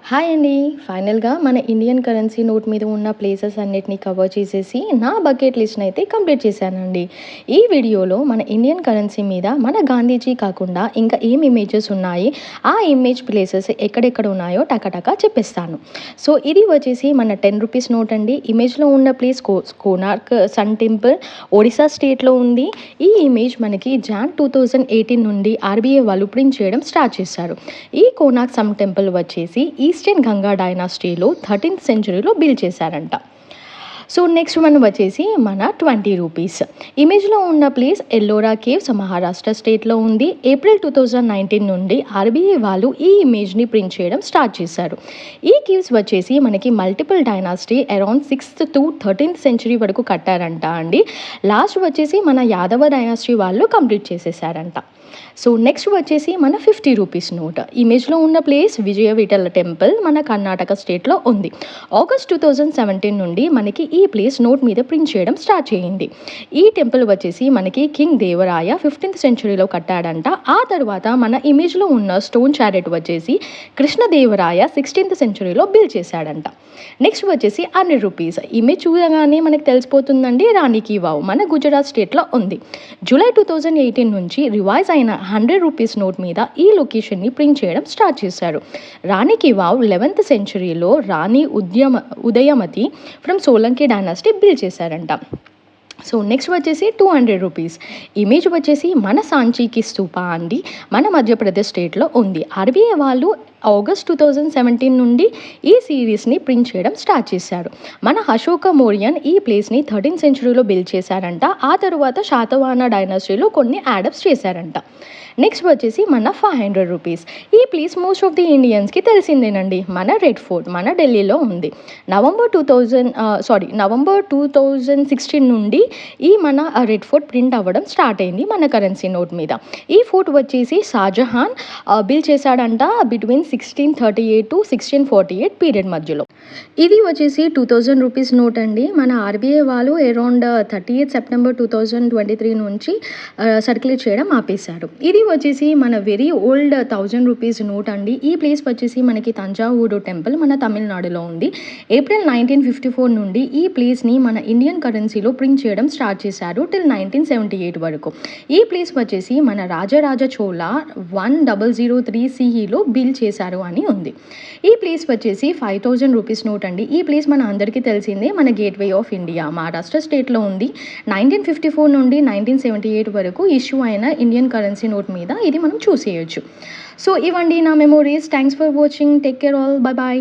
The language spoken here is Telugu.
హాయ్ అండి. ఫైనల్‌గా మన ఇండియన్ కరెన్సీ నోట్ మీద ఉన్న ప్లేసెస్ అన్నిటిని కవర్ చేసేసి నా బకెట్ లిస్ట్‌ని అయితే కంప్లీట్ చేశానండి. ఈ వీడియోలో మన ఇండియన్ కరెన్సీ మీద మన గాంధీజీ కాకుండా ఇంకా ఏం ఇమేజెస్ ఉన్నాయి, ఆ ఇమేజ్ ప్లేసెస్ ఎక్కడెక్కడ ఉన్నాయో టకటకా చెప్పేస్తాను. సో ఇది వచ్చేసి మన 10 రూపీస్ నోట్ అండి. ఇమేజ్‌లో ఉన్న place Konark sun temple Odisha స్టేట్‌లో ఉంది. ఈ ఇమేజ్ మనకి జాన్ 2018 నుండి ఆర్‌బీఐ వాళ్ళు ప్రింట్ చేయడం స్టార్ట్ చేశారు. ఈ కోనార్క్ సన్ టెంపుల్ వచ్చేసి ఈస్టర్న్ గంగా డైనాసిటీలో 13th సెంచరీలో బిల్డ్ చేశారంట. సో నెక్స్ట్ వన్ వచ్చేసి మన 20 రూపీస్. ఇమేజ్లో ఉన్న ప్లేస్ ఎల్లోరా కేవ్స్ మహారాష్ట్ర స్టేట్లో ఉంది. ఏప్రిల్ 2019 నుండి ఆర్బీఐ వాళ్ళు ఈ ఇమేజ్ని ప్రింట్ చేయడం స్టార్ట్ చేశారు. ఈ కేవ్స్ వచ్చేసి మనకి multiple dynasty around 6th to 13th century వరకు కట్టారంట అండి. లాస్ట్ వచ్చేసి మన యాదవ డైనాసిటీ వాళ్ళు కంప్లీట్ చేసేసారంట. సో నెక్స్ట్ వచ్చేసి మన 50 రూపీస్ నోట్. ఇమేజ్లో ఉన్న ప్లేస్ విజయ విఠల టెంపుల్ మన కర్ణాటక స్టేట్లో ఉంది. ఆగస్ట్ 2017 నుండి మనకి ఈ ప్లేస్ నోట్ మీద ప్రింట్ చేయడం స్టార్ట్ చేయింది. ఈ టెంపుల్ వచ్చేసి మనకి కింగ్ దేవరాయ 15th సెంచరీలో కట్టాడంట. ఆ తర్వాత మన ఇమేజ్లో ఉన్న స్టోన్ చారెట్ వచ్చేసి కృష్ణదేవరాయ 16th సెంచరీలో బిల్డ్ చేశాడంట. నెక్స్ట్ వచ్చేసి 100 రూపీస్. ఇమేజ్ చూడగానే మనకి తెలిసిపోతుందండి, రాణి కీ వావ్ మన గుజరాత్ స్టేట్లో ఉంది. జూలై 2018 నుంచి రివైజ్ అయిన 100 రూపీస్ నోట్ మీద ఈ లొకేషన్ని ప్రింట్ చేయడం స్టార్ట్ చేశారు. రాణి కీ వావ్ 11th సెంచరీలో Rani Udayamati from Solanki dynasty build చేశారంట. సో నెక్స్ట్ వచ్చేసి 200 రూపీస్. ఇమేజ్ వచ్చేసి మన సాంచీకి స్తూపా అండి, మన మధ్యప్రదేశ్ స్టేట్లో ఉంది. ఆర్బీఐ వాళ్ళు ఆగస్ట్ 2017 నుండి ఈ సిరీస్ని ప్రింట్ చేయడం స్టార్ట్ చేశారు. మన అశోక మౌర్యన్ ఈ ప్లేస్ని 13th సెంచరీలో బిల్డ్ చేశారంట. ఆ తర్వాత శాతవాహన డైనాసిటీలో కొన్ని యాడప్స్ చేశారంట. నెక్స్ట్ వచ్చేసి మన 500 రూపీస్. ఈ ప్లేస్ మోస్ట్ ఆఫ్ ది ఇండియన్స్కి తెలిసిందేనండి, మన రెడ్ ఫోర్ట్ మన ఢిల్లీలో ఉంది. నవంబర్ 2016 నుండి ఈ మన రెడ్ ఫోర్ట్ ప్రింట్ అవ్వడం స్టార్ట్ అయింది మన కరెన్సీ నోట్ మీద. ఈ ఫోర్ట్ వచ్చేసి షాజహాన్ బిల్డ్ చేశాడంట బిట్వీన్ 1638 to 1648 పీరియడ్ మధ్యలో. ఇది వచ్చేసి 2000 రూపీస్ నోట్ అండి. మన ఆర్బీఐ వాళ్ళు అరౌండ్ 30th సెప్టెంబర్ 2023 నుంచి సర్క్యులేట్ చేయడం ఆపేశారు. ఇది వచ్చేసి మన వెరీ ఓల్డ్ 1000 రూపీస్ నోట్ అండి. ఈ ప్లేస్ వచ్చేసి మనకి తంజావూరు టెంపుల్ మన తమిళనాడులో ఉంది. ఏప్రిల్ 1954 నుండి ఈ ప్లేస్ని మన ఇండియన్ కరెన్సీలో ప్రింట్ చేయడం స్టార్ట్ చేశారు టిల్ 1978 వరకు. ఈ ప్లేస్ వచ్చేసి మన రాజరాజ చోళ 1003 CEలో బిల్డ్ చేశారు అని ఉంది. ఈ ప్లేస్ వచ్చేసి 5000 రూపీస్ నోట్ అండి. ఈ ప్లేస్ మన అందరికీ తెలిసిందే, మన గేట్వే ఆఫ్ ఇండియా మహారాష్ట్ర స్టేట్లో ఉంది. 1954 నుండి 1978 వరకు ఇష్యూ అయిన ఇండియన్ కరెన్సీ నోట్ మీద ఇది మనం చూసేయచ్చు. సో ఇవండి నా memories. Thanks for watching. Take care all. Bye bye.